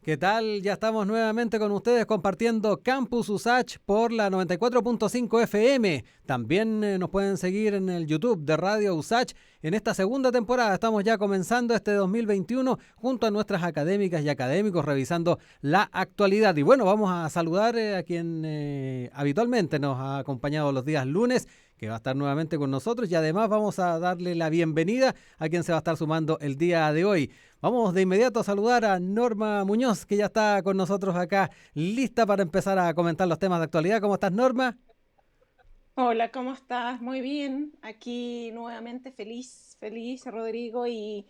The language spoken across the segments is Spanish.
¿Qué tal? Ya estamos nuevamente con ustedes compartiendo Campus USACH por la 94.5 FM. También nos pueden seguir en el YouTube de Radio USACH. En esta segunda temporada estamos ya comenzando este 2021 junto a nuestras académicas y académicos revisando la actualidad. Y bueno, vamos a saludar a quien habitualmente nos ha acompañado los días lunes, que va a estar nuevamente con nosotros, y además vamos a darle la bienvenida a quien se va a estar sumando el día de hoy. Vamos de inmediato a saludar a Norma Muñoz, que ya está con nosotros acá, lista para empezar a comentar los temas de actualidad. ¿Cómo estás, Norma? Hola, ¿cómo estás? Muy bien. Aquí nuevamente feliz, Rodrigo, y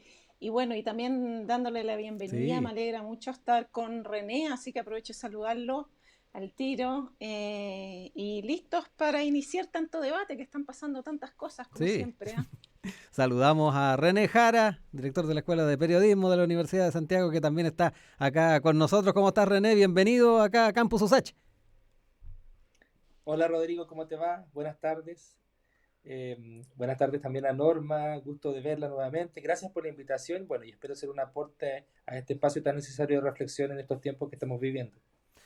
bueno, y también dándole la bienvenida. Me Sí, alegra mucho estar con René, así que aprovecho de saludarlo al tiro y listos para iniciar tanto debate, que están pasando tantas cosas como sí. siempre, ¿ah? Saludamos a René Jara, director de la Escuela de Periodismo de la Universidad de Santiago, que también está acá con nosotros. ¿Cómo estás, René? Bienvenido acá a Campus Usach. Hola Rodrigo, ¿cómo te va? Buenas tardes. Buenas tardes también a Norma, gusto de verla nuevamente. Gracias por la invitación. Bueno, y espero ser un aporte a este espacio tan necesario de reflexión en estos tiempos que estamos viviendo.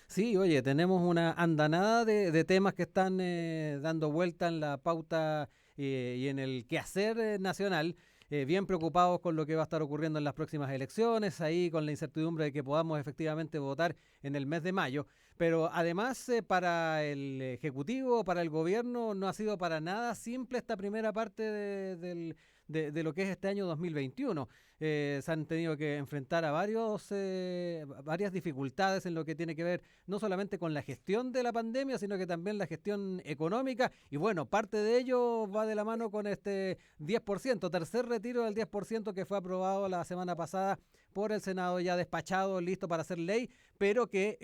Sí, oye, tenemos una andanada de temas que están dando vuelta en la pauta y en el quehacer nacional, bien preocupados con lo que va a estar ocurriendo en las próximas elecciones, ahí con la incertidumbre de que podamos efectivamente votar en el mes de mayo. Pero además, para el Ejecutivo, para el gobierno, no ha sido para nada simple esta primera parte de lo que es este año 2021. Se han tenido que enfrentar a varias dificultades en lo que tiene que ver no solamente con la gestión de la pandemia, sino que también la gestión económica. Y bueno, parte de ello va de la mano con este 10%, tercer retiro del 10% que fue aprobado la semana pasada por el Senado, ya despachado, listo para hacer ley, pero que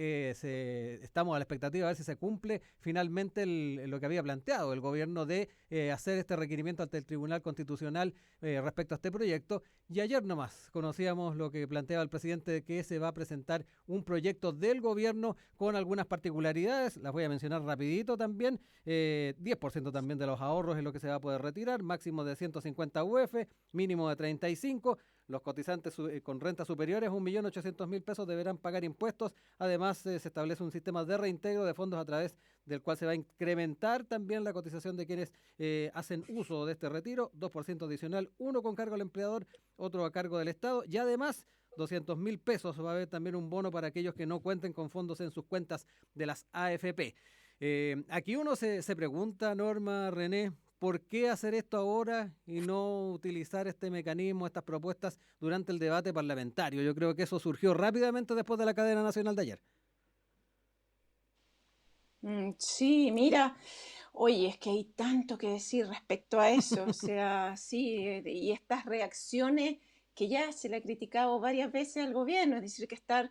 estamos a la expectativa de ver si se cumple finalmente lo que había planteado el gobierno de hacer este requerimiento ante el Tribunal Constitucional respecto a este proyecto. Y ayer nomás conocíamos lo que planteaba el presidente de que se va a presentar un proyecto del gobierno con algunas particularidades, las voy a mencionar rapidito también. 10% también de los ahorros es lo que se va a poder retirar, máximo de 150 UF, mínimo de 35. Los cotizantes con rentas superiores a 1.800.000 pesos deberán pagar impuestos. Además, se establece un sistema de reintegro de fondos a través del cual se va a incrementar también la cotización de quienes hacen uso de este retiro, 2% adicional, uno con cargo al empleador, otro a cargo del Estado, y además 200.000 pesos va a haber también un bono para aquellos que no cuenten con fondos en sus cuentas de las AFP. Aquí uno se pregunta, Norma, René, ¿por qué hacer esto ahora y no utilizar este mecanismo, estas propuestas durante el debate parlamentario? Yo creo que eso surgió rápidamente después de la cadena nacional de ayer. Sí, mira, oye, es que hay tanto que decir respecto a eso, o sea, sí, y estas reacciones que ya se le ha criticado varias veces al gobierno, es decir, que estar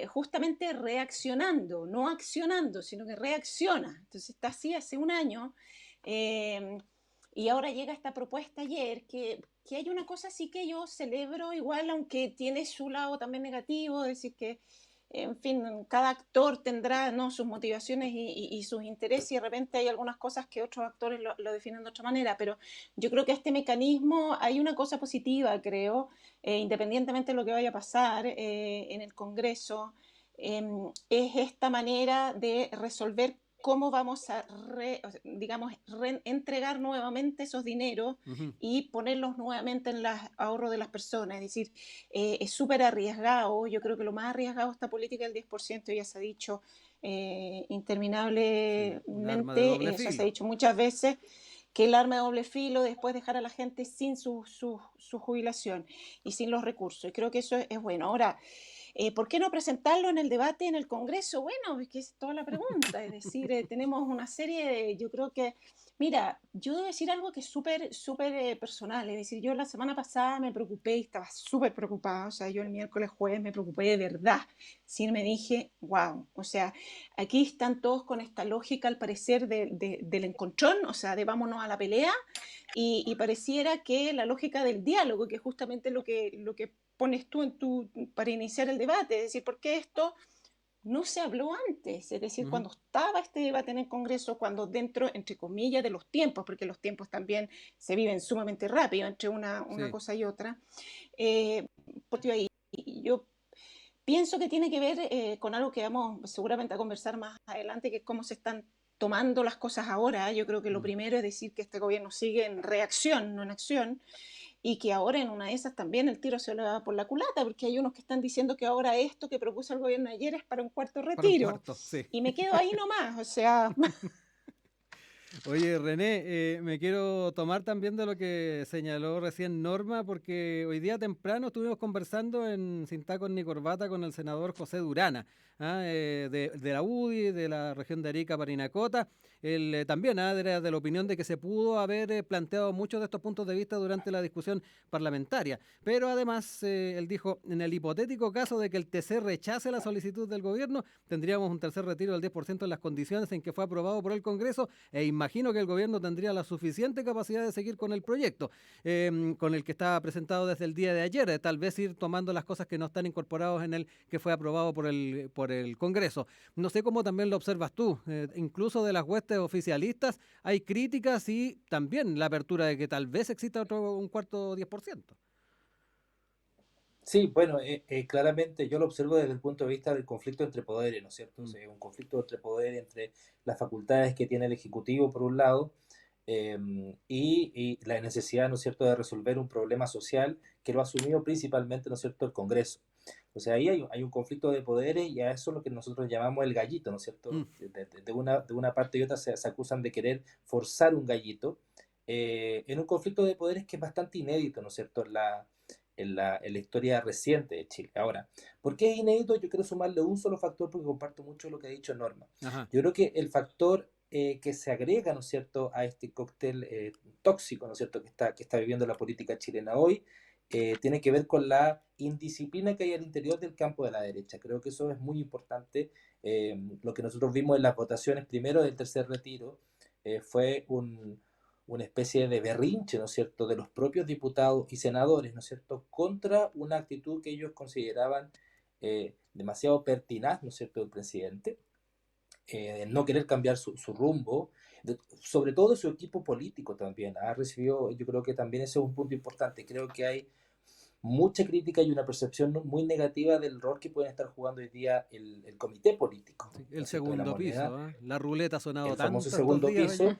justamente reaccionando, no accionando, sino que reacciona. Entonces está así hace un año, eh, y ahora llega esta propuesta ayer, que hay una cosa sí que yo celebro igual, aunque tiene su lado también negativo, es decir, que en fin, cada actor tendrá, ¿no?, sus motivaciones y sus intereses, y de repente hay algunas cosas que otros actores lo definen de otra manera, pero yo creo que este mecanismo hay una cosa positiva, creo, independientemente de lo que vaya a pasar en el Congreso, es esta manera de resolver cómo vamos a, digamos, entregar nuevamente esos dineros Ujú. y ponerlos nuevamente en los ahorros de las personas. Es decir, es súper arriesgado. Yo creo que lo más arriesgado de esta política del 10%, ya se ha dicho Sí, un arma de interminablemente, doble o sea, se ha filo. dicho muchas veces que el arma de doble filo después dejar a la gente sin su jubilación y sin los recursos. Y creo que eso es bueno. Ahora, ¿por qué no presentarlo en el debate en el Congreso? Bueno, es que es toda la pregunta. Es decir, tenemos una serie de, yo creo que, mira, yo debo decir algo que es súper personal. Es decir, yo la semana pasada me preocupé y estaba súper preocupada. O sea, yo el miércoles, jueves me preocupé de verdad. Sí, me dije, wow, o sea, aquí están todos con esta lógica, al parecer, del encontrón, o sea, de vámonos a la pelea, y pareciera que la lógica del diálogo, que es justamente lo que pones tú para iniciar el debate, es decir, ¿por qué esto no se habló antes? Es decir, Ujú. cuando estaba este debate en el Congreso, cuando dentro, entre comillas, de los tiempos, porque los tiempos también se viven sumamente rápido entre una Sí. cosa y otra, eh, yo Pienso que tiene que ver con algo que vamos seguramente a conversar más adelante, que es cómo se están tomando las cosas ahora. Yo creo que lo primero es decir que este gobierno sigue en reacción, no en acción, y que ahora en una de esas también el tiro se lo da por la culata, porque hay unos que están diciendo que ahora esto que propuso el gobierno ayer es para un cuarto Para un retiro, cuarto, sí. y me quedo ahí nomás, o sea... Oye, René, me quiero tomar también de lo que señaló recién Norma, porque hoy día temprano estuvimos conversando en Sin Tacos ni Corbata con el senador José Durana, de la UDI, de la región de Arica, Parinacota. Él también era de la opinión de que se pudo haber planteado muchos de estos puntos de vista durante la discusión parlamentaria. Pero además, él dijo, en el hipotético caso de que el TC rechace la solicitud del gobierno, tendríamos un tercer retiro del 10% en las condiciones en que fue aprobado por el Congreso e imagino que el gobierno tendría la suficiente capacidad de seguir con el proyecto, con el que estaba presentado desde el día de ayer, tal vez ir tomando las cosas que no están incorporadas en el que fue aprobado por el Congreso. No sé cómo también lo observas tú, incluso de las huestes oficialistas hay críticas y también la apertura de que tal vez exista un cuarto 10%. Sí, bueno, claramente yo lo observo desde el punto de vista del conflicto entre poderes, ¿no es cierto? O Mm. sea, un conflicto entre poderes, entre las facultades que tiene el Ejecutivo, por un lado, y la necesidad, ¿no es cierto?, de resolver un problema social que lo ha asumido principalmente, ¿no es cierto?, el Congreso. O sea, ahí hay un conflicto de poderes y a eso es lo que nosotros llamamos el gallito, ¿no es Mm. cierto? De una parte y otra se acusan de querer forzar un gallito en un conflicto de poderes que es bastante inédito, ¿no es cierto?, en la historia reciente de Chile. Ahora, ¿por qué es inédito? Yo quiero sumarle un solo factor porque comparto mucho lo que ha dicho Norma. Ajá. Yo creo que el factor que se agrega, ¿no es cierto?, a este cóctel tóxico, ¿no es cierto?, que está viviendo la política chilena hoy, tiene que ver con la indisciplina que hay al interior del campo de la derecha. Creo que eso es muy importante. Lo que nosotros vimos en las votaciones primero del tercer retiro fue una especie de berrinche, ¿no es cierto?, de los propios diputados y senadores, ¿no es cierto?, contra una actitud que ellos consideraban demasiado pertinaz, ¿no es cierto?, del presidente, de no querer cambiar su rumbo, sobre todo de su equipo político también. Ha recibido, yo creo que también ese es un punto importante. Creo que hay mucha crítica y una percepción muy negativa del rol que pueden estar jugando hoy día el comité político, Sí, ¿no el es cierto?, de la segundo moneda, piso, ¿eh? La ruleta ha sonado el famoso tanto estos segundo días, oye. piso.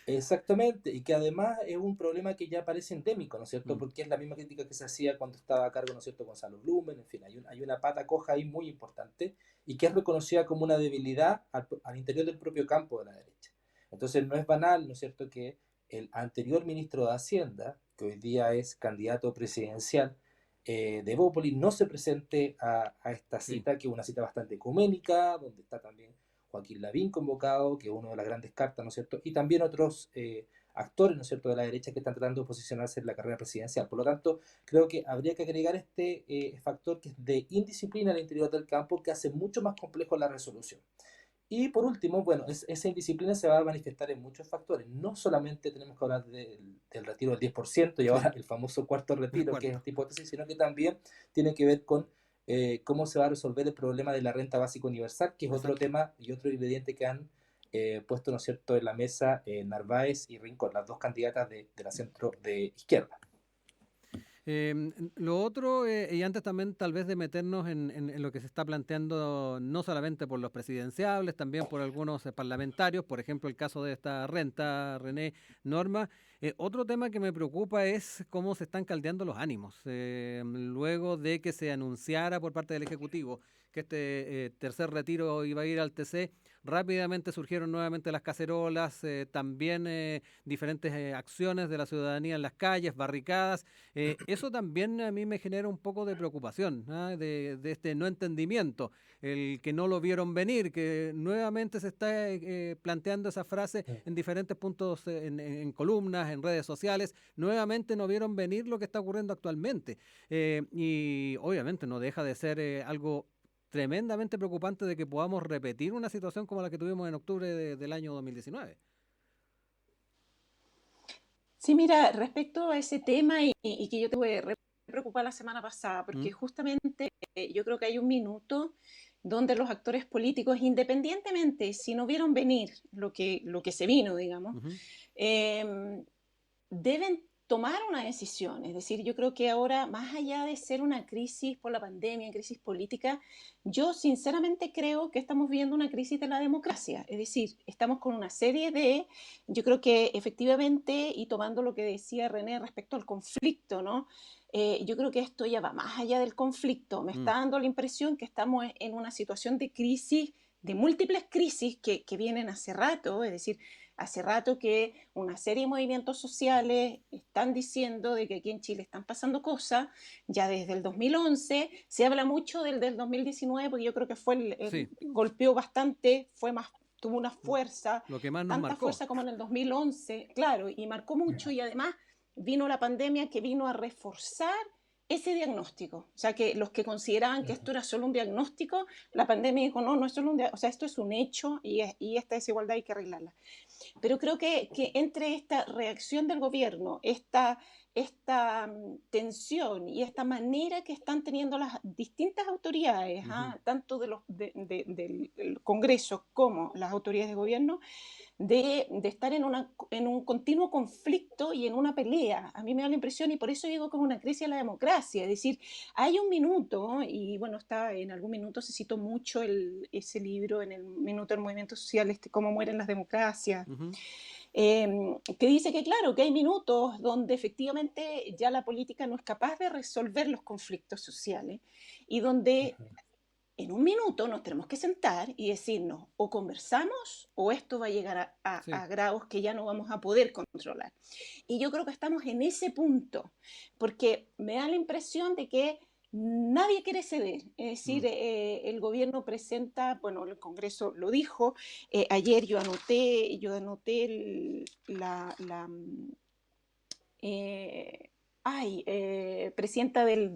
Exactamente, y que además es un problema que ya parece endémico, ¿no es cierto? Mm. Porque es la misma crítica que se hacía cuando estaba a cargo, ¿no es cierto?, Gonzalo Blumen, en fin, hay una pata coja ahí muy importante y que es reconocida como una debilidad al interior del propio campo de la derecha. Entonces no es banal, ¿no es cierto?, que el anterior ministro de Hacienda, que hoy día es candidato presidencial de Bópoli, no se presente a esta Sí. cita, que es una cita bastante ecuménica, donde está también Joaquín Lavín convocado, que es una de las grandes cartas, ¿no es cierto? Y también otros actores, ¿no es cierto?, de la derecha que están tratando de posicionarse en la carrera presidencial. Por lo tanto, creo que habría que agregar este factor que es de indisciplina al interior del campo que hace mucho más complejo la resolución. Y por último, bueno, esa indisciplina se va a manifestar en muchos factores. No solamente tenemos que hablar del retiro del 10% y Sí, ahora el famoso cuarto el retiro, que es cuarto. esta hipótesis, sino que también tiene que ver con cómo se va a resolver el problema de la renta básica universal, que es otro Exacto. tema y otro ingrediente que han puesto, ¿no es cierto?, en la mesa Narváez y Rincón, las dos candidatas de la centro de izquierda. Lo otro, y antes también tal vez de meternos en lo que se está planteando, no solamente por los presidenciables, también por algunos parlamentarios, por ejemplo el caso de esta renta, René, Norma, otro tema que me preocupa es cómo se están caldeando los ánimos. Luego de que se anunciara por parte del Ejecutivo que este tercer retiro iba a ir al TC, rápidamente surgieron nuevamente las cacerolas, también diferentes acciones de la ciudadanía en las calles, barricadas. Eso también a mí me genera un poco de preocupación, ¿ah? De este no entendimiento, el que no lo vieron venir, que nuevamente se está planteando esa frase en diferentes puntos, en columnas, en redes sociales, nuevamente no vieron venir lo que está ocurriendo actualmente. Y obviamente no deja de ser algo tremendamente preocupante de que podamos repetir una situación como la que tuvimos en octubre del año 2019. Sí, mira, respecto a ese tema y que yo te voy a preocupar la semana pasada, ¿Mm? porque justamente yo creo que hay un minuto donde los actores políticos, independientemente si no vieron venir lo que se vino, digamos, Uh -huh. eh, deben tomar una decisión. Es decir, yo creo que ahora, más allá de ser una crisis por la pandemia, crisis política, yo sinceramente creo que estamos viendo una crisis de la democracia. Es decir, estamos con una serie de, yo creo que efectivamente, y tomando lo que decía René respecto al conflicto, ¿no? Yo creo que esto ya va más allá del conflicto. Me está dando la impresión que estamos en una situación de crisis, de múltiples crisis que vienen hace rato, es decir, hace rato que una serie de movimientos sociales están diciendo de que aquí en Chile están pasando cosas, ya desde el 2011, se habla mucho del 2019, porque yo creo que fue Sí, golpeó bastante, fue más, tuvo una fuerza, lo que más nos tanta marcó. fuerza como en el 2011, claro, y marcó mucho, y además vino la pandemia que vino a reforzar ese diagnóstico. O sea, que los que consideraban que esto era solo un diagnóstico, la pandemia dijo, no, no es solo un diagnóstico, o sea, esto es un hecho y esta desigualdad hay que arreglarla. Pero creo que entre esta reacción del gobierno, esta tensión y esta manera que están teniendo las distintas autoridades, tanto del Congreso como las autoridades de gobierno, de estar en un continuo conflicto y en una pelea. A mí me da la impresión, y por eso digo como una crisis de la democracia, es decir, hay un minuto, y bueno, está en algún minuto se citó mucho ese libro, en el minuto del movimiento social, Cómo mueren las democracias, que dice que claro, que hay minutos donde efectivamente ya la política no es capaz de resolver los conflictos sociales y donde en un minuto nos tenemos que sentar y decirnos o conversamos o esto va a llegar Sí. a grados que ya no vamos a poder controlar. Y yo creo que estamos en ese punto, porque me da la impresión de que nadie quiere ceder. Es decir, el gobierno presenta, bueno, el Congreso lo dijo, ayer yo anoté eh, presidenta del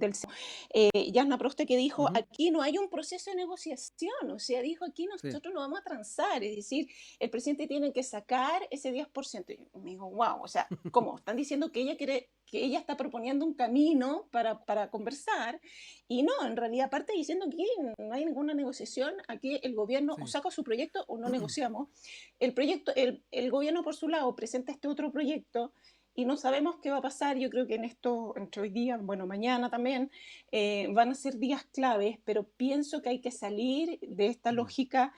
Jasna Proste, que dijo, aquí no hay un proceso de negociación, o sea, dijo, aquí Sí. nosotros no vamos a transar, es decir, el presidente tiene que sacar ese 10%. Y me dijo, wow, o sea, ¿cómo? Están diciendo que ella quiere, que ella está proponiendo un camino para conversar, y no, en realidad, aparte diciendo que no hay ninguna negociación, aquí el gobierno o Sí. saca su proyecto o no negociamos. El gobierno, por su lado, presenta este otro proyecto y no sabemos qué va a pasar. Yo creo que entre hoy día, bueno, mañana también, van a ser días claves, pero pienso que hay que salir de esta lógica.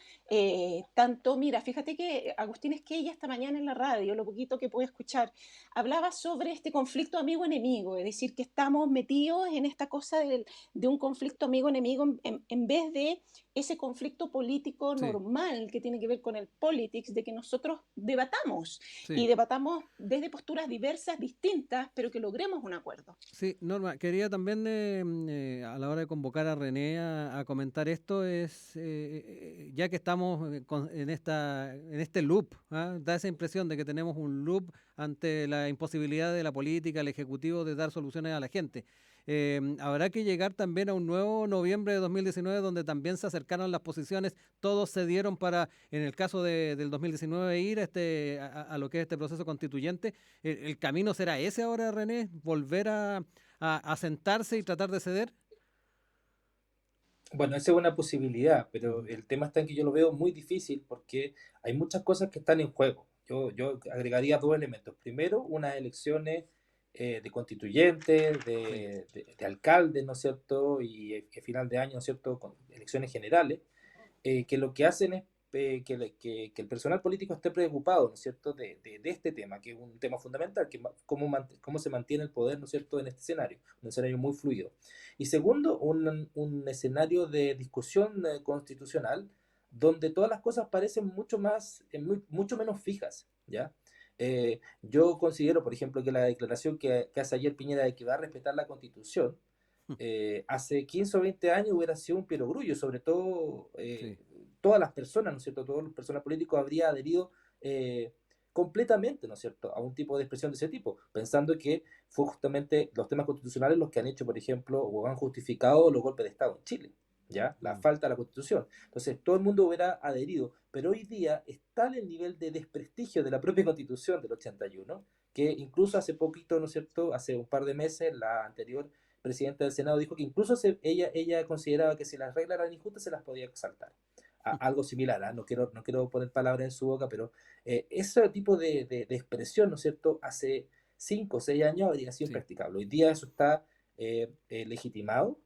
Tanto, mira, fíjate que Agustín Esquella esta mañana en la radio, lo poquito que pude escuchar, hablaba sobre este conflicto amigo-enemigo, es decir, que estamos metidos en esta cosa de un conflicto amigo-enemigo en vez de ese conflicto político Sí. normal que tiene que ver con el politics, de que nosotros debatamos Sí. y debatamos desde posturas diversas, distintas, pero que logremos un acuerdo. Sí, Norma, quería también a la hora de convocar a René a comentar esto, ya que estamos en este loop, da esa impresión de que tenemos un loop ante la imposibilidad de la política, el Ejecutivo, de dar soluciones a la gente. Habrá que llegar también a un nuevo noviembre de 2019 donde también se acercaron las posiciones, todos se dieron para, en el caso del 2019, ir a lo que es este proceso constituyente. ¿El camino será ese ahora, René? ¿Volver a sentarse y tratar de ceder? Bueno, esa es una posibilidad, pero el tema está en que yo lo veo muy difícil porque hay muchas cosas que están en juego. Yo agregaría dos elementos. Primero, unas elecciones de constituyentes, Sí. de alcaldes, ¿no es cierto? Y final de año, ¿no es cierto? Con elecciones generales, que lo que hacen es que el personal político esté preocupado, ¿no es cierto?, de este tema, que es un tema fundamental, que cómo se mantiene el poder, ¿no es cierto?, en este escenario, un escenario muy fluido. Y segundo, un escenario de discusión constitucional donde todas las cosas parecen mucho menos fijas, ¿ya? Yo considero, por ejemplo, que la declaración que hace ayer Piñera de que va a respetar la Constitución, hace 15 o 20 años hubiera sido un perogrullo, sobre todo Sí. todas las personas, ¿no es cierto? Todas las personas políticas habría adherido completamente, ¿no es cierto?, a un tipo de expresión de ese tipo, pensando que fue justamente los temas constitucionales los que han hecho, por ejemplo, o han justificado los golpes de Estado en Chile, ¿ya? La falta de la Constitución. Entonces, todo el mundo hubiera adherido, pero hoy día está el nivel de desprestigio de la propia Constitución del 81, que incluso hace poquito, ¿no es cierto?, hace un par de meses, la anterior presidenta del Senado dijo que incluso ella consideraba que si las reglas eran injustas se las podía exaltar. Algo similar, no quiero poner palabras en su boca, pero ese tipo de expresión, ¿no es cierto?, 5 o 6 años habría sido Sí. impracticable. Hoy día eso está legitimado,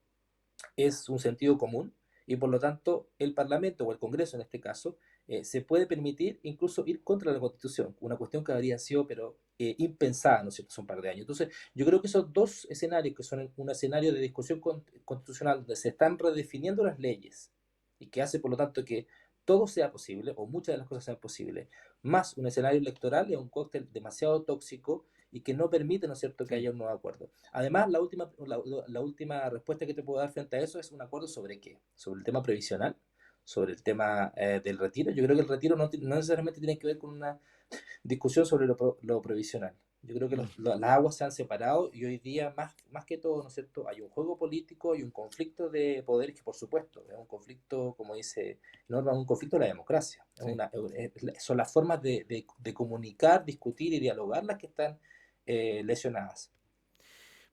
es un sentido común y por lo tanto el Parlamento o el Congreso en este caso se puede permitir incluso ir contra la Constitución, una cuestión que habría sido pero impensada, ¿no es cierto?, hace un par de años. Entonces yo creo que esos dos escenarios que son un escenario de discusión constitucional donde se están redefiniendo las leyes y que hace por lo tanto que todo sea posible o muchas de las cosas sean posibles, más un escenario electoral es un cóctel demasiado tóxico y que no permite, ¿no es cierto?, que Sí. haya un nuevo acuerdo. Además, la última respuesta que te puedo dar frente a eso es un acuerdo sobre qué, sobre el tema previsional, sobre el tema del retiro. Yo creo que el retiro no necesariamente tiene que ver con una discusión sobre lo previsional. Yo creo que Mm. las aguas se han separado y hoy día, más que todo, ¿no es cierto?, hay un juego político y un conflicto de poderes que, por supuesto, es un conflicto, como dice Norma, un conflicto de la democracia. Sí. Son las formas de comunicar, discutir y dialogar las que están lesionadas.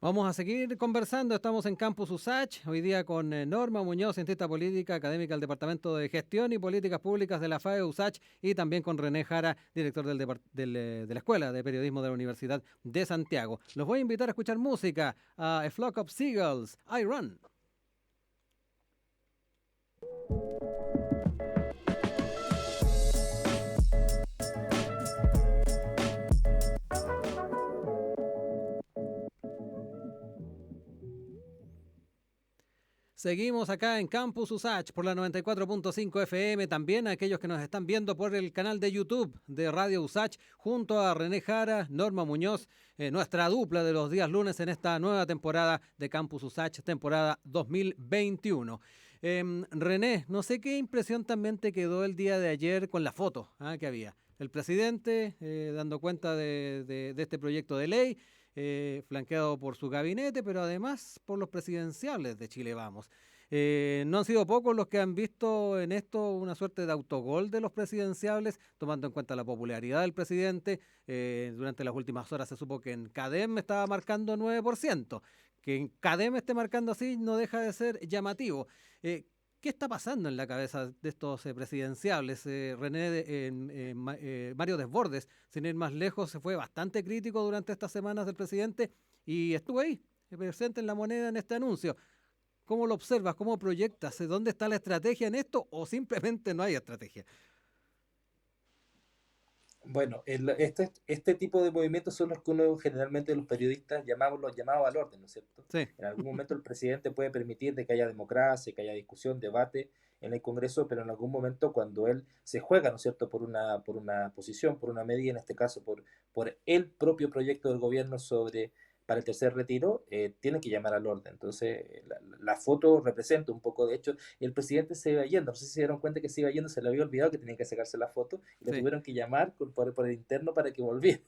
Vamos a seguir conversando. Estamos en Campus USACH, hoy día con Norma Muñoz, cientista política, académica del Departamento de Gestión y Políticas Públicas de la FAE USACH, y también con René Jara, director de la Escuela de Periodismo de la Universidad de Santiago. Los voy a invitar a escuchar música, a A Flock of Seagulls, I Run. Seguimos acá en Campus USACH por la 94.5 FM, también a aquellos que nos están viendo por el canal de YouTube de Radio USACH, junto a René Jara, Norma Muñoz, nuestra dupla de los días lunes en esta nueva temporada de Campus USACH, temporada 2021. René, no sé qué impresión también te quedó el día de ayer con la foto que había. El presidente dando cuenta de este proyecto de ley, flanqueado por su gabinete, pero además por los presidenciables de Chile Vamos. No han sido pocos los que han visto en esto una suerte de autogol de los presidenciables, tomando en cuenta la popularidad del presidente. Durante las últimas horas se supo que en CADEM estaba marcando 9%. Que en CADEM esté marcando así no deja de ser llamativo. ¿Qué está pasando en la cabeza de estos presidenciables? Mario Desbordes, sin ir más lejos, se fue bastante crítico durante estas semanas del presidente y estuvo ahí, presente en La Moneda en este anuncio. ¿Cómo lo observas? ¿Cómo proyectas? ¿Dónde está la estrategia en esto o simplemente no hay estrategia? Bueno, este tipo de movimientos son los que uno generalmente los periodistas llamamos los llamados al orden, ¿no es cierto? Sí, En algún momento el presidente puede permitir de que haya democracia, que haya discusión, debate en el Congreso, pero en algún momento cuando él se juega, ¿no es cierto?, por una posición, por una medida, en este caso por el propio proyecto del gobierno para el tercer retiro, tiene que llamar al orden. Entonces, la foto representa un poco, de hecho, el presidente se iba yendo, no sé si se dieron cuenta que se iba yendo, se le había olvidado que tenía que sacarse la foto y le sí. tuvieron que llamar por el interno para que volviera.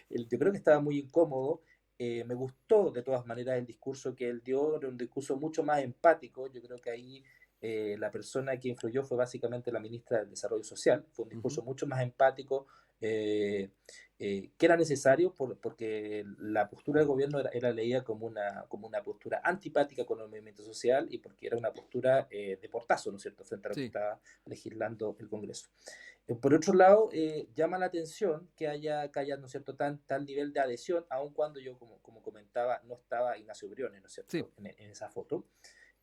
Yo creo que estaba muy incómodo. Me gustó de todas maneras el discurso que él dio, era un discurso mucho más empático. Yo creo que ahí la persona que influyó fue básicamente la ministra del Desarrollo Social. Fue un discurso Uh-huh. mucho más empático, que era necesario porque la postura del gobierno era leída como una postura antipática con el movimiento social y porque era una postura de portazo, ¿no es cierto?, frente a lo que Sí, estaba legislando el Congreso. Por otro lado, llama la atención que haya, ¿no es cierto?, tal nivel de adhesión, aun cuando yo, como comentaba, no estaba Ignacio Briones, ¿no es sí. cierto?, en esa foto.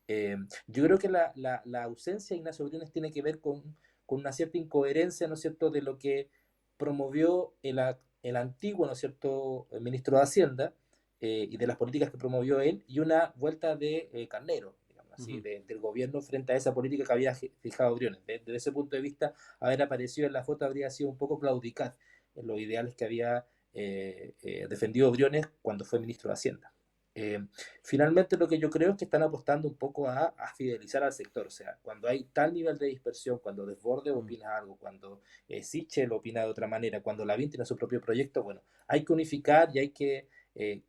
Yo creo que la ausencia de Ignacio Briones tiene que ver con una cierta incoherencia, ¿no es cierto?, de lo que promovió el antiguo, ¿no es cierto?, el ministro de Hacienda, y de las políticas que promovió él, y una vuelta de Carnero, digamos así, Uh-huh. del gobierno frente a esa política que había fijado Briones. Desde ese punto de vista, haber aparecido en la foto habría sido un poco claudicar en los ideales que había defendido Briones cuando fue ministro de Hacienda. Eh, Finalmente, lo que yo creo es que están apostando un poco a fidelizar al sector. O sea, cuando hay tal nivel de dispersión, cuando Desbordes Uh-huh. opina algo, cuando Sichel opina de otra manera, cuando Lavín tiene su propio proyecto, bueno, hay que unificar y hay que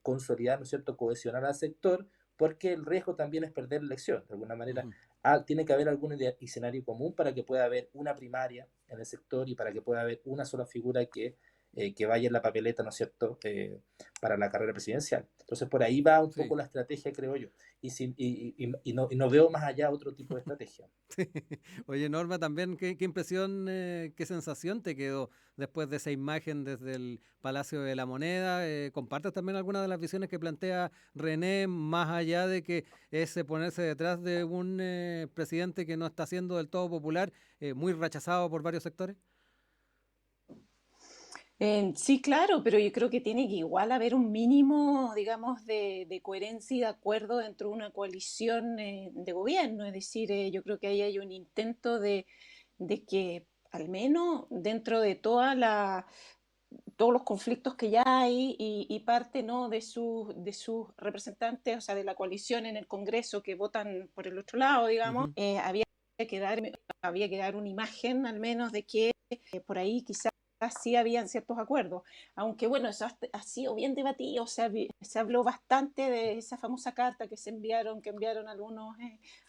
consolidar, ¿no es cierto?, cohesionar al sector, porque el riesgo también es perder la elección. De alguna manera, Uh-huh. tiene que haber algún escenario común para que pueda haber una primaria en el sector y para que pueda haber una sola figura que que vaya en la papeleta, ¿no es cierto?, para la carrera presidencial. Entonces, por ahí va un Sí. poco la estrategia, creo yo. Y no veo más allá otro tipo de estrategia. Oye, Norma, también, ¿qué impresión, qué sensación te quedó después de esa imagen desde el Palacio de la Moneda? ¿Compartes también algunas de las visiones que plantea René, más allá de que es ponerse detrás de un presidente que no está siendo del todo popular, muy rechazado por varios sectores? Sí, claro, pero yo creo que tiene que igual haber un mínimo, digamos, de coherencia y de acuerdo dentro de una coalición de gobierno. Es decir, yo creo que ahí hay un intento de que al menos dentro de todos los conflictos que ya hay y parte, ¿no?, de sus representantes, o sea, de la coalición en el Congreso que votan por el otro lado, digamos, Ujú. había que dar una imagen al menos de que por ahí quizás sí habían ciertos acuerdos, aunque bueno, eso ha sido bien debatido, o sea, se habló bastante de esa famosa carta que enviaron algunos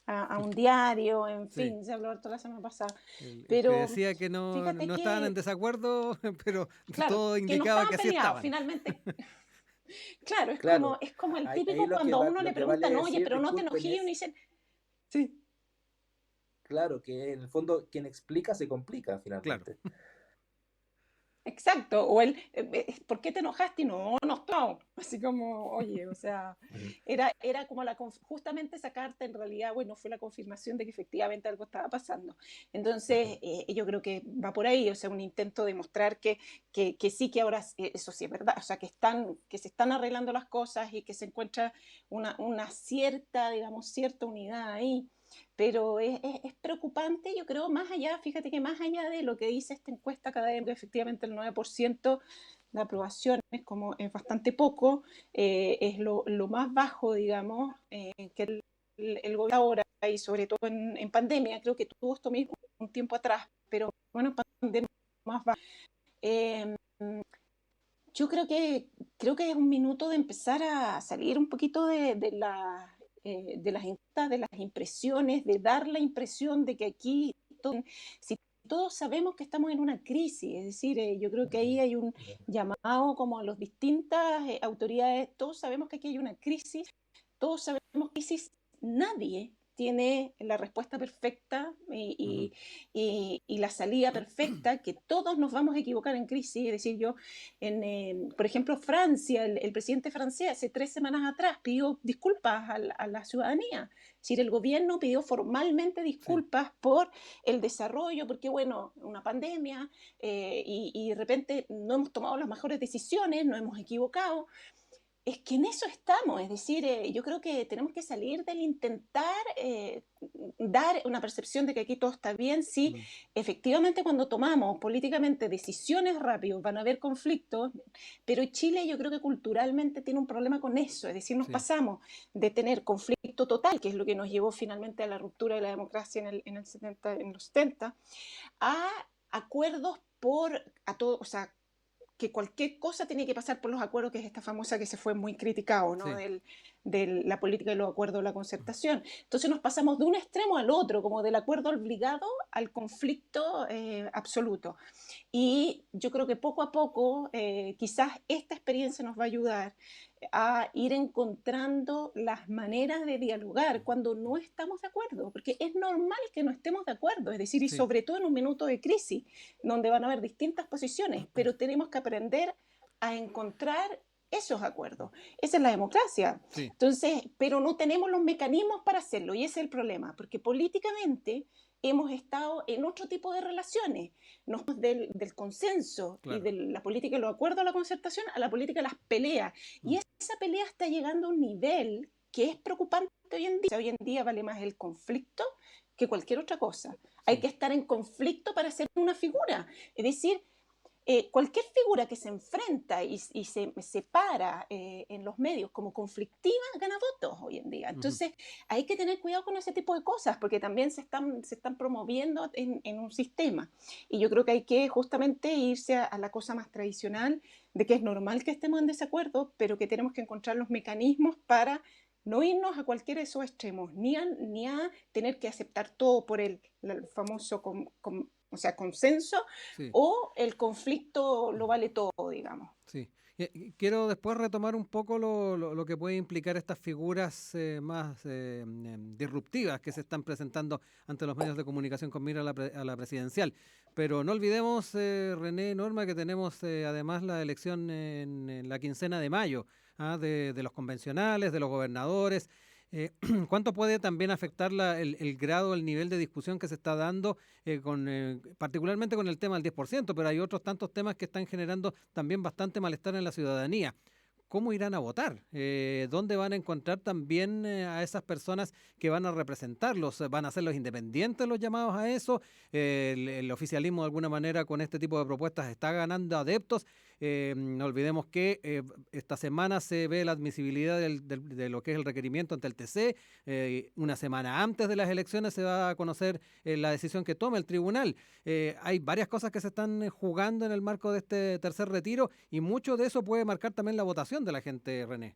a un diario, en Sí. fin, se habló harto la semana pasada, El que pero decía que no, fíjate no estaban en que, desacuerdo, pero claro, todo que no indicaba que estaban así peleados, estaban. finalmente. Claro, es como, Claro, es como el ahí típico lo que, cuando a uno le lo que vale preguntan, oye, decir, pero no te disculpen, enojí, y uno es, dice, sí. claro, que en el fondo quien explica se complica Claro. finalmente. Exacto, o ¿por qué te enojaste? Y no, no estoy. Así como, oye, o sea, Ujú, era como justamente esa carta en realidad, bueno, fue la confirmación de que efectivamente algo estaba pasando. Entonces, ujú, yo creo que va por ahí, o sea, un intento de mostrar que sí, que ahora eso sí es verdad, o sea, que se están arreglando las cosas y que se encuentra una cierta, digamos, cierta unidad ahí. Pero es preocupante, yo creo, más allá, fíjate que más allá de lo que dice esta encuesta académica, efectivamente el 9% de aprobación es bastante poco, es lo más bajo, digamos, que el gobierno ahora, y sobre todo en pandemia, creo que tuvo esto mismo un tiempo atrás, pero bueno, en pandemia más bajo. Eh, yo creo que es un minuto de empezar a salir un poquito de las encuestas, de las impresiones, de dar la impresión de que aquí, si todos sabemos que estamos en una crisis, es decir, yo creo que ahí hay un ujú. llamado como a las distintas autoridades, todos sabemos que aquí hay una crisis, todos sabemos que nadie tiene la respuesta perfecta Ujú. y la salida perfecta, que todos nos vamos a equivocar en crisis. Es decir, por ejemplo, Francia, el presidente francés hace 3 semanas atrás pidió disculpas a la ciudadanía. Es decir, el gobierno pidió formalmente Sí. disculpas por el desarrollo, porque bueno, una pandemia y de repente no hemos tomado las mejores decisiones, nos hemos equivocado. Es que en eso estamos, es decir, yo creo que tenemos que salir del intentar dar una percepción de que aquí todo está bien, sí, Mm. efectivamente cuando tomamos políticamente decisiones rápidas van a haber conflictos, pero Chile yo creo que culturalmente tiene un problema con eso, es decir, nos Sí. pasamos de tener conflicto total, que es lo que nos llevó finalmente a la ruptura de la democracia en los 70, a acuerdos a todo, o sea, que cualquier cosa tiene que pasar por los acuerdos, que es esta famosa que se fue muy criticado, ¿no? Sí. De la política de los acuerdos de la concertación. Entonces nos pasamos de un extremo al otro, como del acuerdo obligado al conflicto absoluto. Y yo creo que poco a poco, quizás esta experiencia nos va a ayudar a ir encontrando las maneras de dialogar cuando no estamos de acuerdo, porque es normal que no estemos de acuerdo, es decir, y Sí. sobre todo en un minuto de crisis, donde van a haber distintas posiciones, pero tenemos que aprender a encontrar esos acuerdos. Esa es la democracia. Sí. Entonces, pero no tenemos los mecanismos para hacerlo, y ese es el problema, porque políticamente hemos estado en otro tipo de relaciones, no del consenso y Claro. de la política de los acuerdos a la concertación a la política de las peleas. Y Mm. esa pelea está llegando a un nivel que es preocupante hoy en día. Hoy en día vale más el conflicto que cualquier otra cosa. Hay Sí. que estar en conflicto para ser una figura. Es decir, cualquier figura que se enfrenta y se para en los medios como conflictiva gana votos hoy en día. Ujú. Entonces hay que tener cuidado con ese tipo de cosas porque también se están promoviendo en un sistema. Y yo creo que hay que justamente irse a la cosa más tradicional de que es normal que estemos en desacuerdo, pero que tenemos que encontrar los mecanismos para no irnos a cualquiera de esos extremos, ni a tener que aceptar todo por el famoso o sea, consenso, Sí. o el conflicto lo vale todo, digamos. Sí. Quiero después retomar un poco lo que puede implicar estas figuras más disruptivas que se están presentando ante los medios de comunicación con mira a la presidencial. Pero no olvidemos, René, Norma, que tenemos además la elección en la quincena de mayo, de los convencionales, de los gobernadores. ¿Cuánto puede también afectar el grado, el nivel de discusión que se está dando, particularmente con el tema del 10%, pero hay otros tantos temas que están generando también bastante malestar en la ciudadanía? ¿Cómo irán a votar? ¿Dónde van a encontrar también a esas personas que van a representarlos? ¿Van a ser los independientes los llamados a eso? El oficialismo de alguna manera con este tipo de propuestas está ganando adeptos. No olvidemos que esta semana se ve la admisibilidad de lo que es el requerimiento ante el TC. Una semana antes de las elecciones se va a conocer la decisión que tome el tribunal. Hay varias cosas que se están jugando en el marco de este tercer retiro y mucho de eso puede marcar también la votación de la gente, René.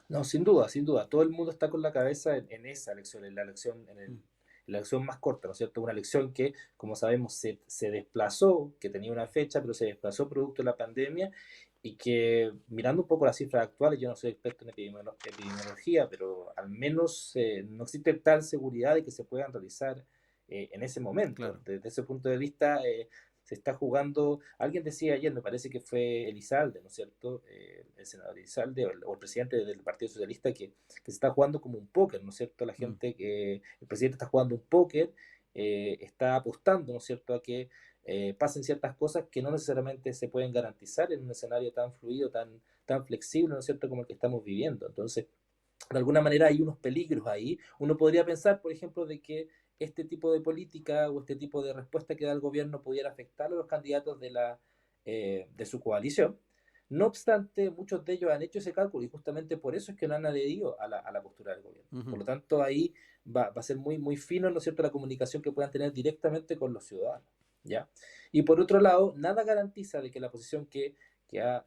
No, sin duda, sin duda. Todo el mundo está con la cabeza en esa elección, en la elección, Mm. en la elección más corta, ¿no es cierto? Una elección que, como sabemos, se desplazó, que tenía una fecha, pero se desplazó producto de la pandemia y que, mirando un poco las cifras actuales, yo no soy experto en epidemiología, pero al menos no existe tal seguridad de que se puedan realizar en ese momento. Claro. Desde ese punto de vista, se está jugando, alguien decía ayer, me parece que fue Elizalde, ¿no es cierto? El senador Elizalde o el presidente del Partido Socialista que se está jugando como un póker, ¿no es cierto? La Mm. gente el presidente está jugando un póker, está apostando, ¿no es cierto?, a que pasen ciertas cosas que no necesariamente se pueden garantizar en un escenario tan fluido, tan flexible, ¿no es cierto?, como el que estamos viviendo. Entonces, de alguna manera hay unos peligros ahí. Uno podría pensar, por ejemplo, de que este tipo de política o este tipo de respuesta que da el gobierno pudiera afectar a los candidatos de su coalición. No obstante, muchos de ellos han hecho ese cálculo y justamente por eso es que no han adherido a la postura del gobierno. Por Ujú. lo tanto, ahí va a ser muy, muy fino, ¿no es cierto?, la comunicación que puedan tener directamente con los ciudadanos. ¿Ya? Y por otro lado, nada garantiza de que la posición que ha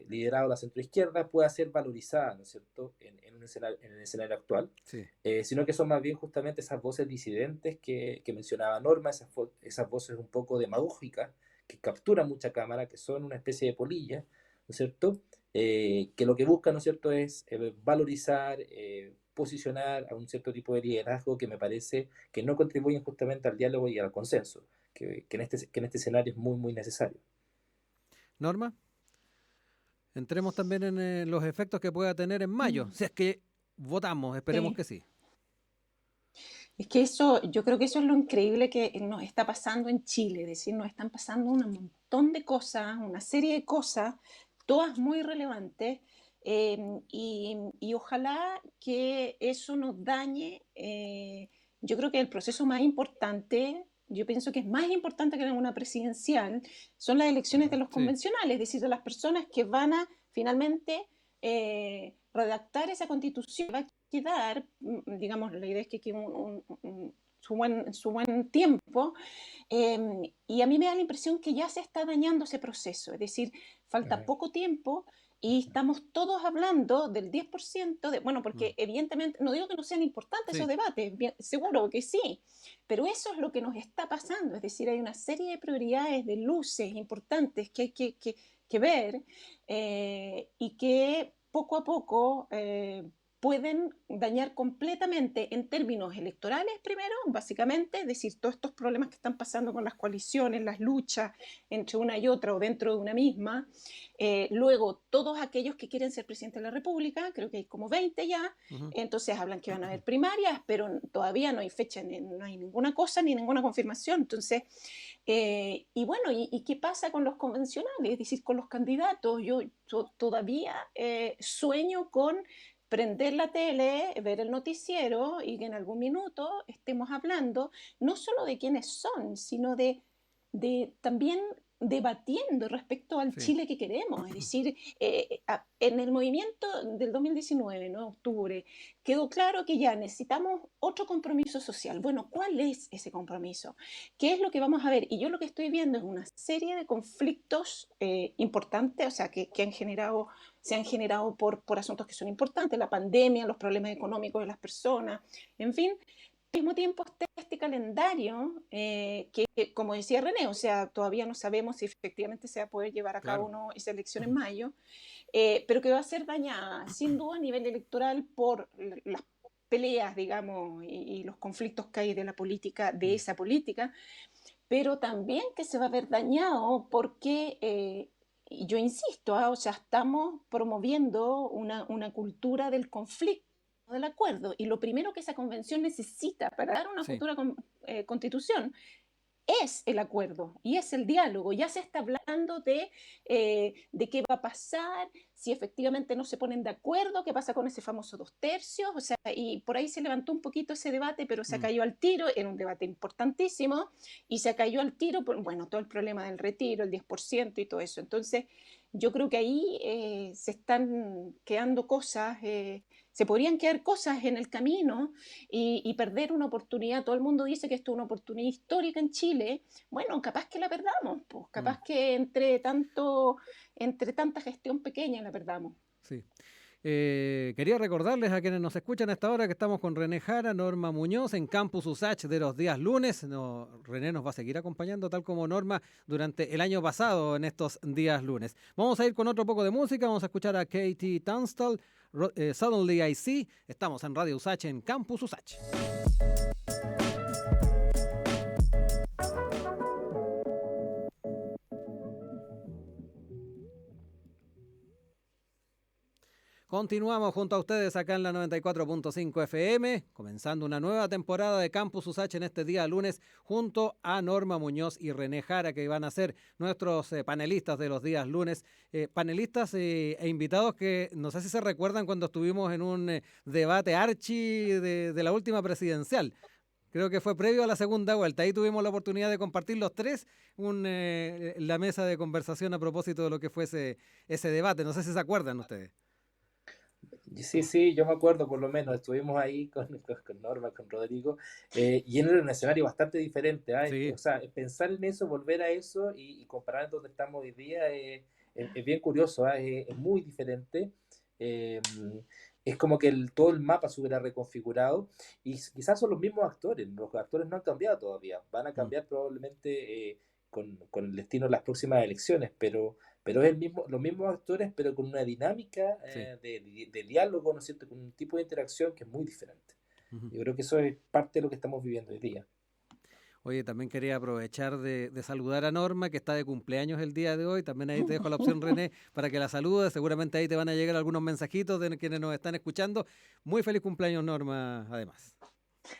liderado la centroizquierda pueda ser valorizada, ¿no es cierto?, en el escenario actual, Sí. sino que son más bien justamente esas voces disidentes que mencionaba Norma, esas voces un poco demagógicas, que capturan mucha cámara, que son una especie de polilla, ¿no es cierto?, que lo que buscan, ¿no es cierto?, es valorizar, posicionar a un cierto tipo de liderazgo que me parece que no contribuyen justamente al diálogo y al consenso, que en este escenario es muy, muy necesario. Norma, entremos también en los efectos que pueda tener en mayo. Mm. Si es que votamos, esperemos Sí. que sí. Es que eso, yo creo que eso es lo increíble que nos está pasando en Chile, es decir, nos están pasando un montón de cosas, una serie de cosas, todas muy relevantes, y ojalá que eso nos dañe. Yo creo que el proceso más importante, yo pienso que es más importante que una presidencial, son las elecciones de los Sí. convencionales, es decir, de las personas que van a finalmente redactar esa constitución. Va a quedar, digamos, la idea es que quede su buen tiempo, y a mí me da la impresión que ya se está dañando ese proceso, es decir, falta poco tiempo y estamos todos hablando del 10%, bueno, Mm. porque evidentemente, no digo que no sean importantes esos Sí. debates, bien, seguro que sí, pero eso es lo que nos está pasando, es decir, hay una serie de prioridades, de luces importantes que hay que ver, y que poco a poco pueden dañar completamente en términos electorales primero, básicamente, es decir, todos estos problemas que están pasando con las coaliciones, las luchas entre una y otra o dentro de una misma. Luego, todos aquellos que quieren ser presidente de la República, creo que hay como 20 ya, Ujú. entonces hablan que van a haber primarias, pero todavía no hay fecha, no hay ninguna cosa, ni ninguna confirmación. Entonces, y bueno, ¿y qué pasa con los convencionales? Es decir, con los candidatos. Yo todavía sueño con prender la tele, ver el noticiero y que en algún minuto estemos hablando no solo de quiénes son, sino de también debatiendo respecto al Sí. Chile que queremos. Es decir, en el movimiento del 2019, ¿no? Octubre, quedó claro que ya necesitamos otro compromiso social. Bueno, ¿cuál es ese compromiso? ¿Qué es lo que vamos a ver? Y yo lo que estoy viendo es una serie de conflictos importantes, o sea, que se han generado por asuntos que son importantes, la pandemia, los problemas económicos de las personas, en fin, mismo tiempo está este calendario que, como decía René, o sea, todavía no sabemos si efectivamente se va a poder llevar a cabo Claro. o no esa elección en mayo, pero que va a ser dañada, sin duda, a nivel electoral por las peleas, digamos, y los conflictos que hay de la política, de esa política, pero también que se va a ver dañado porque, y yo insisto, o sea, estamos promoviendo una cultura del conflicto, del acuerdo, y lo primero que esa convención necesita para dar una Sí. futura constitución es el acuerdo y es el diálogo. Ya se está hablando de qué va a pasar, si efectivamente no se ponen de acuerdo, qué pasa con ese famoso 2/3, o sea, y por ahí se levantó un poquito ese debate, pero se Mm. cayó al tiro, era un debate importantísimo, y se cayó al tiro por, bueno, todo el problema del retiro, el 10% y todo eso. Entonces, yo creo que ahí se están quedando cosas, se podrían quedar cosas en el camino y perder una oportunidad. Todo el mundo dice que esto es una oportunidad histórica en Chile. Bueno, capaz que la perdamos, pues, Mm. capaz que entre tanta gestión pequeña la perdamos. Sí. Quería recordarles a quienes nos escuchan a esta hora que estamos con René Jara, Norma Muñoz en Campus USACH de los días lunes. No, René nos va a seguir acompañando tal como Norma durante el año pasado en estos días lunes. Vamos a ir con otro poco de música, vamos a escuchar a Katie Tunstall, Suddenly I See. Estamos en Radio USACH en Campus USACH. Continuamos junto a ustedes acá en la 94.5 FM, comenzando una nueva temporada de Campus USACH en este día lunes, junto a Norma Muñoz y René Jara, que van a ser nuestros panelistas de los días lunes. Panelistas e invitados que no sé si se recuerdan cuando estuvimos en un debate archi de la última presidencial. Creo que fue previo a la segunda vuelta. Ahí tuvimos la oportunidad de compartir los tres la mesa de conversación a propósito de lo que fue ese debate. No sé si se acuerdan ustedes. Sí, sí, yo me acuerdo por lo menos, estuvimos ahí con Norma, con Rodrigo, y era un escenario bastante diferente, ¿ah? Sí. O sea, pensar en eso, volver a eso y comparar donde estamos hoy día es bien curioso, ¿ah? Es muy diferente. Eh, es como que todo el mapa se hubiera reconfigurado y quizás son los actores no han cambiado todavía, van a Mm. cambiar probablemente con el destino de las próximas elecciones, pero es los mismos actores, pero con una dinámica Sí. de diálogo, ¿no es cierto? Con un tipo de interacción que es muy diferente. Ujú. Yo creo que eso es parte de lo que estamos viviendo hoy día. Oye, también quería aprovechar de saludar a Norma, que está de cumpleaños el día de hoy. También ahí te dejo la opción, René, para que la saludes. Seguramente ahí te van a llegar algunos mensajitos de quienes nos están escuchando. Muy feliz cumpleaños, Norma, además.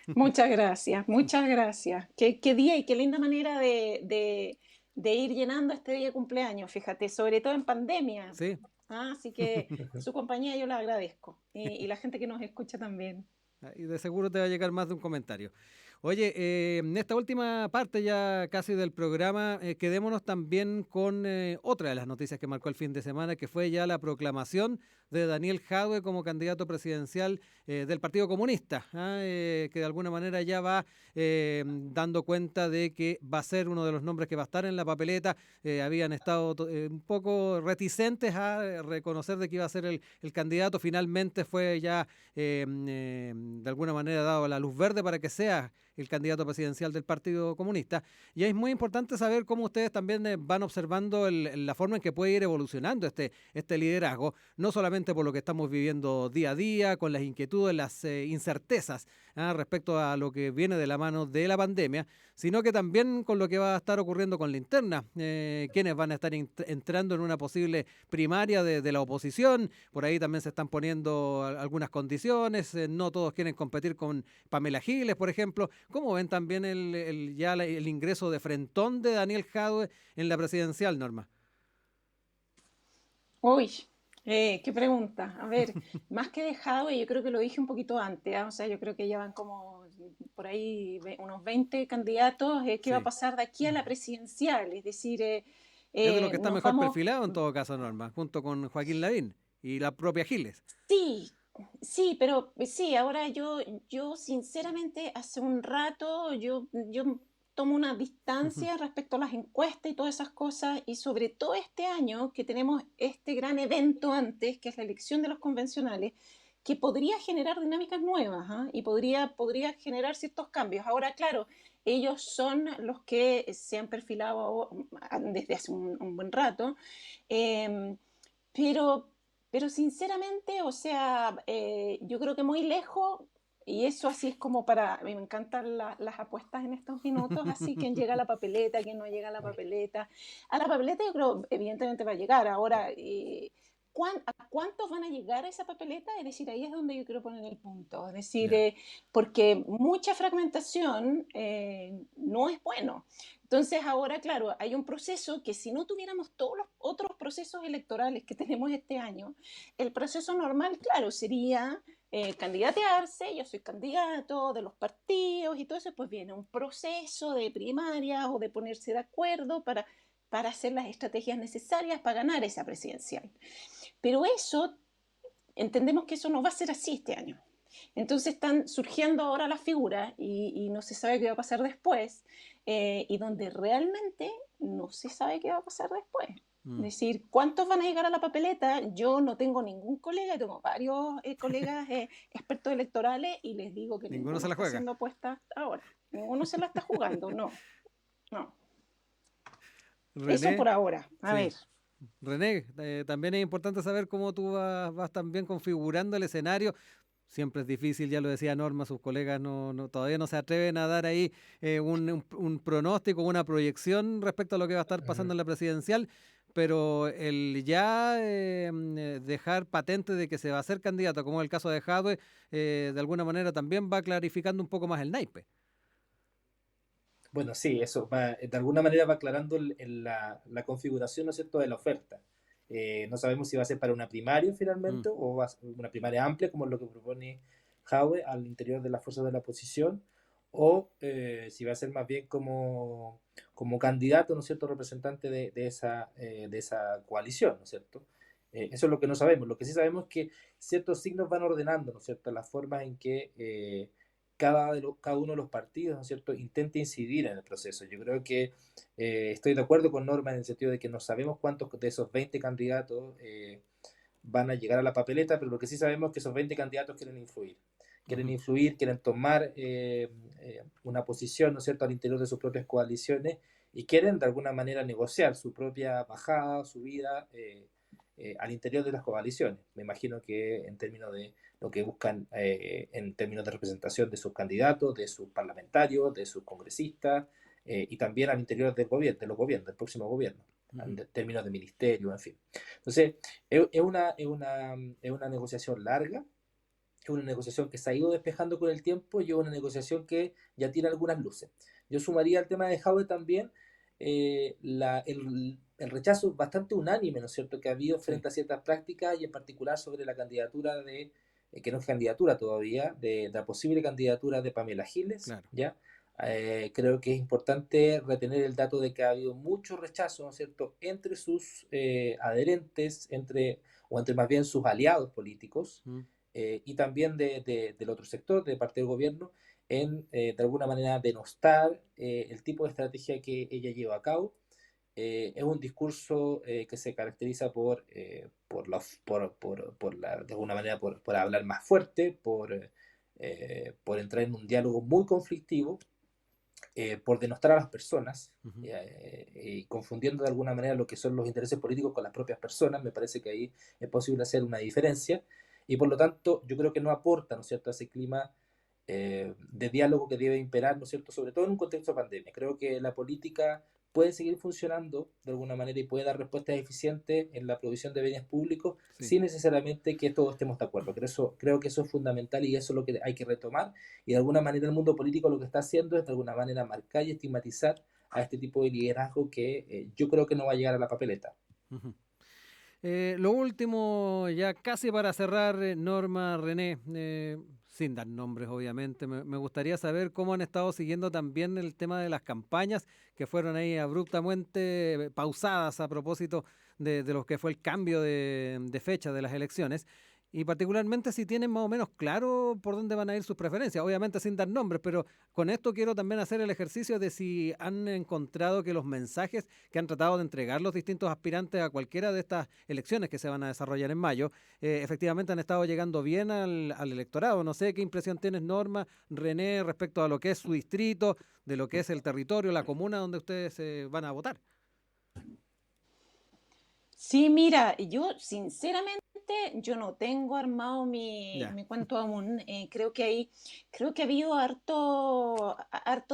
Muchas gracias, muchas gracias. Qué día y qué linda manera de ir llenando este día de cumpleaños, fíjate, sobre todo en pandemia. Sí. Así que su compañía yo la agradezco y la gente que nos escucha también. Y de seguro te va a llegar más de un comentario. Oye, en esta última parte ya casi del programa, quedémonos también con otra de las noticias que marcó el fin de semana, que fue ya la proclamación de Daniel Jadwe como candidato presidencial del Partido Comunista, que de alguna manera ya va dando cuenta de que va a ser uno de los nombres que va a estar en la papeleta. Habían estado un poco reticentes a reconocer de que iba a ser el candidato. Finalmente fue ya de alguna manera dado la luz verde para que sea el candidato presidencial del Partido Comunista. Y es muy importante saber cómo ustedes también van observando la forma en que puede ir evolucionando este liderazgo, no solamente por lo que estamos viviendo día a día, con las inquietudes, las incertezas respecto a lo que viene de la mano de la pandemia, sino que también con lo que va a estar ocurriendo con la interna, quienes van a estar entrando en una posible primaria de la oposición. Por ahí también se están poniendo algunas condiciones, no todos quieren competir con Pamela Giles, por ejemplo. ¿Cómo ven también el ingreso de frentón de Daniel Jadwe en la presidencial, Norma? Uy, qué pregunta. A ver, más que dejado, y yo creo que lo dije un poquito antes, o sea, yo creo que ya van como por ahí unos 20 candidatos. ¿Qué va a Sí. pasar de aquí a la presidencial? Es decir, Es de lo que está nos mejor vamos. perfilado en todo caso, Norma, junto con Joaquín Lavín y la propia Giles. Sí, sí, pero sí, ahora yo sinceramente hace un rato yo tomo una distancia respecto a las encuestas y todas esas cosas, y sobre todo este año que tenemos este gran evento antes, que es la elección de los convencionales, que podría generar dinámicas nuevas, ¿ah? Y podría generar ciertos cambios. Ahora, claro, ellos son los que se han perfilado desde hace un buen rato, eh, pero, pero sinceramente, o sea, yo creo que muy lejos, y eso así es como para, a mí me encantan las apuestas en estos minutos, así quién llega a la papeleta, quién no llega a la papeleta. A la papeleta yo creo, evidentemente va a llegar. Ahora, ¿a cuántos van a llegar a esa papeleta? Es decir, ahí es donde yo quiero poner el punto. Es decir, Ya. porque mucha fragmentación no es bueno. Entonces ahora, claro, hay un proceso que si no tuviéramos todos los otros procesos electorales que tenemos este año, el proceso normal, claro, sería candidatearse, yo soy candidato de los partidos y todo eso, pues viene un proceso de primarias o de ponerse de acuerdo para hacer las estrategias necesarias para ganar esa presidencial. Pero eso, entendemos que eso no va a ser así este año. Entonces están surgiendo ahora las figuras y no se sabe qué va a pasar después, y donde realmente no se sabe qué va a pasar después. Es decir, ¿cuántos van a llegar a la papeleta? Yo no tengo ningún colega, tengo varios colegas expertos electorales y les digo que Ninguno ninguno se la está juega. haciendo apuestas ahora. Ninguno se la está jugando, no, no. Eso René, por ahora. A sí. ver. René, también es importante saber cómo tú vas también configurando el escenario. Siempre es difícil, ya lo decía Norma, sus colegas todavía no se atreven a dar ahí un pronóstico, una proyección respecto a lo que va a estar pasando en la presidencial, pero el ya dejar patente de que se va a hacer candidato, como es el caso de Jadwe, de alguna manera también va clarificando un poco más el naipe. Bueno, sí, eso va, de alguna manera va aclarando la configuración, ¿no es cierto?, de la oferta. No sabemos si va a ser para una primaria Mm, finalmente o va a ser una primaria amplia, como es lo que propone Howe al interior de las fuerzas de la oposición, o si va a ser más bien como candidato, ¿no es cierto?, representante de esa coalición, ¿no es cierto? Eso es lo que no sabemos. Lo que sí sabemos es que ciertos signos van ordenando, ¿no es cierto?, las formas en que cada uno de los partidos, ¿no es cierto?, intenta incidir en el proceso. Yo creo que estoy de acuerdo con Norma en el sentido de que no sabemos cuántos de esos 20 candidatos van a llegar a la papeleta, pero lo que sí sabemos es que esos 20 candidatos quieren influir. Quieren ujú, influir, quieren tomar una posición, ¿no es cierto?, al interior de sus propias coaliciones y quieren de alguna manera negociar su propia bajada, subida al interior de las coaliciones. Me imagino que en términos de lo que buscan en términos de representación de sus candidatos, de sus parlamentarios, de sus congresistas y también al interior del gobierno, de los gobiernos, del próximo gobierno, ujú. en términos de ministerio, en fin. Entonces, es una negociación larga, es una negociación que se ha ido despejando con el tiempo y es una negociación que ya tiene algunas luces. Yo sumaría al tema de Howe también el rechazo bastante unánime, ¿no es cierto?, que ha habido Sí, frente a ciertas prácticas y en particular sobre la candidatura que no es candidatura todavía, de la posible candidatura de Pamela Giles, claro. ¿ya? Creo que es importante retener el dato de que ha habido mucho rechazo, ¿no es cierto?, entre sus adherentes, o entre más bien sus aliados políticos, Mm, y también del otro sector, de parte del gobierno, en de alguna manera denostar el tipo de estrategia que ella lleva a cabo. Es un discurso que se caracteriza de alguna manera, por hablar más fuerte, por entrar en un diálogo muy conflictivo, por denostar a las personas ujú. y confundiendo de alguna manera lo que son los intereses políticos con las propias personas. Me parece que ahí es posible hacer una diferencia y por lo tanto yo creo que no aporta, ¿no es cierto?, a ese clima de diálogo que debe imperar, ¿no es cierto?, sobre todo en un contexto de pandemia. Creo que la política puede seguir funcionando de alguna manera y puede dar respuestas eficientes en la provisión de bienes públicos Sí. sin necesariamente que todos estemos de acuerdo. Creo que eso es fundamental y eso es lo que hay que retomar y de alguna manera el mundo político lo que está haciendo es de alguna manera marcar y estigmatizar a este tipo de liderazgo que yo creo que no va a llegar a la papeleta. Ujú. Lo último, ya casi para cerrar, Norma, René, sin dar nombres obviamente, me gustaría saber cómo han estado siguiendo también el tema de las campañas que fueron ahí abruptamente pausadas a propósito de lo que fue el cambio de fecha de las elecciones y particularmente si tienen más o menos claro por dónde van a ir sus preferencias, obviamente sin dar nombres, pero con esto quiero también hacer el ejercicio de si han encontrado que los mensajes que han tratado de entregar los distintos aspirantes a cualquiera de estas elecciones que se van a desarrollar en mayo, efectivamente han estado llegando bien al electorado. No sé qué impresión tienes, Norma, René, respecto a lo que es su distrito, de lo que es el territorio, la comuna donde ustedes van a votar. Sí, mira, yo sinceramente yo no tengo armado mi, Ya. mi cuento aún. Creo que ha habido harto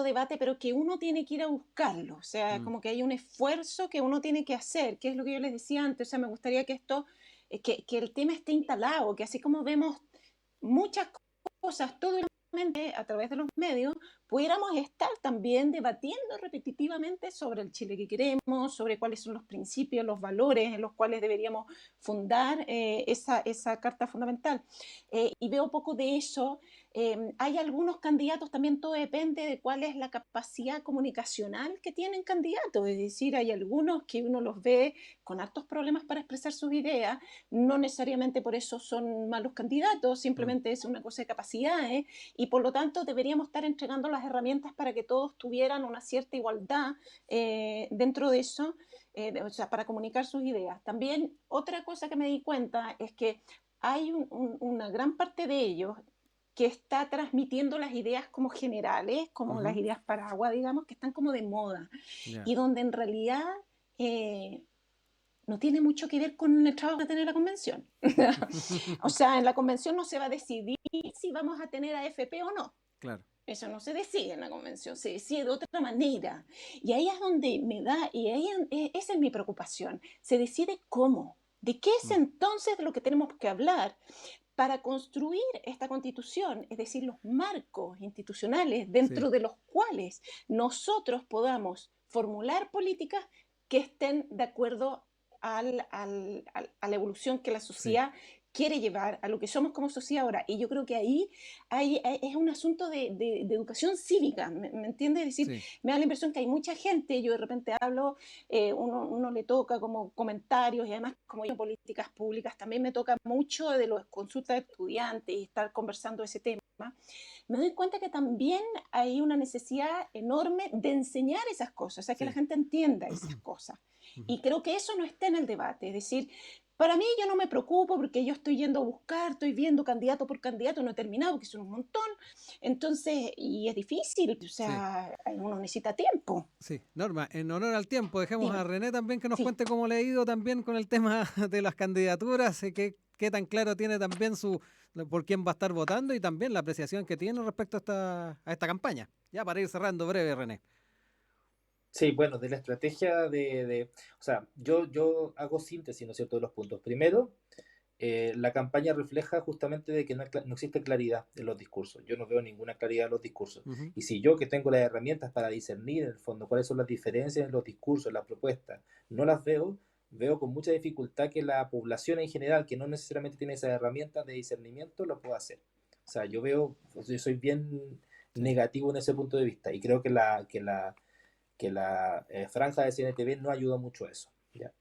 debate, pero que uno tiene que ir a buscarlo. O sea, Mm. como que hay un esfuerzo que uno tiene que hacer, que es lo que yo les decía antes. O sea, me gustaría que que el tema esté instalado, que así como vemos muchas cosas todo el a través de los medios, pudiéramos estar también debatiendo repetitivamente sobre el Chile que queremos, sobre cuáles son los principios, los valores en los cuales deberíamos fundar esa carta fundamental. Y veo poco de eso. Hay algunos candidatos, también todo depende de cuál es la capacidad comunicacional que tienen candidatos, es decir, hay algunos que uno los ve con hartos problemas para expresar sus ideas, no necesariamente por eso son malos candidatos, Mm. simplemente es una cosa de capacidades, y por lo tanto deberíamos estar entregando las herramientas para que todos tuvieran una cierta igualdad dentro de eso, o sea, para comunicar sus ideas. También otra cosa que me di cuenta es que hay una gran parte de ellos que está transmitiendo las ideas como generales, como las Ujú. ideas paraguas, digamos, que están como de moda, Ya. y donde en realidad eh, no tiene mucho que ver con el trabajo que tiene la convención. O sea, en la convención no se va a decidir si vamos a tener AFP o no. Claro. Eso no se decide en la convención, se decide de otra manera. Y ahí es donde me da, y ahí esa es mi preocupación. Se decide cómo. ¿De qué es Mm. entonces de lo que tenemos que hablar para construir esta constitución? Es decir, los marcos institucionales Sí. dentro de los cuales nosotros podamos formular políticas que estén de acuerdo a la evolución que la Sí. sociedad quiere llevar, a lo que somos como sociedad ahora. Y yo creo que ahí es un asunto de educación cívica, ¿me entiendes? Es decir, Sí. me da la impresión que hay mucha gente, yo de repente hablo, uno le toca como comentarios, y además como yo en políticas públicas también me toca mucho de las consultas de estudiantes y estar conversando ese tema. Me doy cuenta que también hay una necesidad enorme de enseñar esas cosas, o sea, que la Sí. gente entienda esas cosas. Ujú. Y creo que eso no está en el debate, es decir, para mí yo no me preocupo porque yo estoy yendo a buscar, estoy viendo candidato por candidato, no he terminado porque son un montón, entonces, y es difícil, o Sí. sea, uno necesita tiempo. Sí, Norma, en honor al tiempo, dejemos Dime, a René también que nos sí. cuente cómo le ha ido también con el tema de las candidaturas, qué tan claro tiene también por quién va a estar votando y también la apreciación que tiene respecto a esta campaña. Ya para ir cerrando breve, René. Sí, bueno, de la estrategia o sea, yo hago síntesis, ¿no es cierto?, de los puntos. Primero, la campaña refleja justamente de que no existe claridad en los discursos. Yo no veo ninguna claridad en los discursos. Ujú. Y si yo, que tengo las herramientas para discernir en el fondo cuáles son las diferencias en los discursos, en las propuestas, no las veo con mucha dificultad que la población en general, que no necesariamente tiene esas herramientas de discernimiento, lo pueda hacer. O sea, yo soy bien Sí. negativo en ese punto de vista y creo que la franja de CNTV no ayuda mucho a eso. ¿Ya?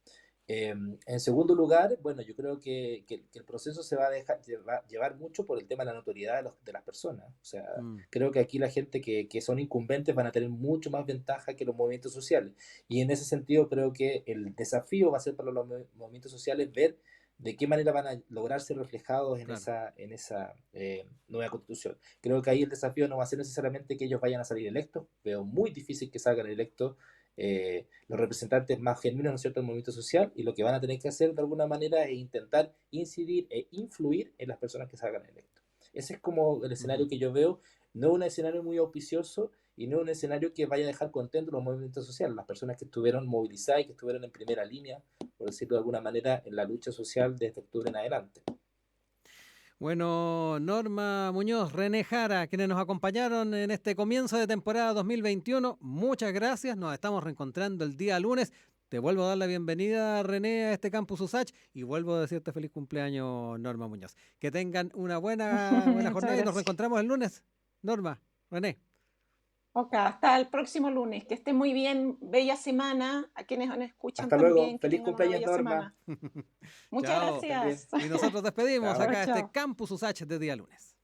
En segundo lugar, bueno, yo creo que el proceso se va a llevar mucho por el tema de la notoriedad de las personas. O sea, Mm. creo que aquí la gente que son incumbentes van a tener mucho más ventaja que los movimientos sociales. Y en ese sentido creo que el desafío va a ser para los movimientos sociales ver de qué manera van a lograrse reflejados en Claro. esa nueva constitución. Creo que ahí el desafío no va a ser necesariamente que ellos vayan a salir electos. Veo muy difícil que salgan electos los representantes más genuinos, ¿no es cierto?, del movimiento social, y lo que van a tener que hacer de alguna manera es intentar incidir e influir en las personas que salgan electos. Ese es como el escenario Ujú. que yo veo, no un escenario muy auspicioso y no un escenario que vaya a dejar contentos los movimientos sociales, las personas que estuvieron movilizadas y que estuvieron en primera línea, por decirlo de alguna manera, en la lucha social desde octubre en adelante. Bueno, Norma Muñoz, René Jara, quienes nos acompañaron en este comienzo de temporada 2021, muchas gracias. Nos estamos reencontrando el día lunes. Te vuelvo a dar la bienvenida, René, a este Campus USACH y vuelvo a decirte feliz cumpleaños, Norma Muñoz. Que tengan una buena Muchas jornada y nos gracias. reencontramos el lunes. Norma, René. Ok, hasta el próximo lunes. Que esté muy bien. Bella semana. A quienes nos escuchan Hasta luego. también. Que Feliz tengan una cumpleaños, bella Norma. semana. Muchas Chao. Estén bien. gracias. Y nosotros despedimos Chao. acá Chao, este chao. Campus USACH de día lunes.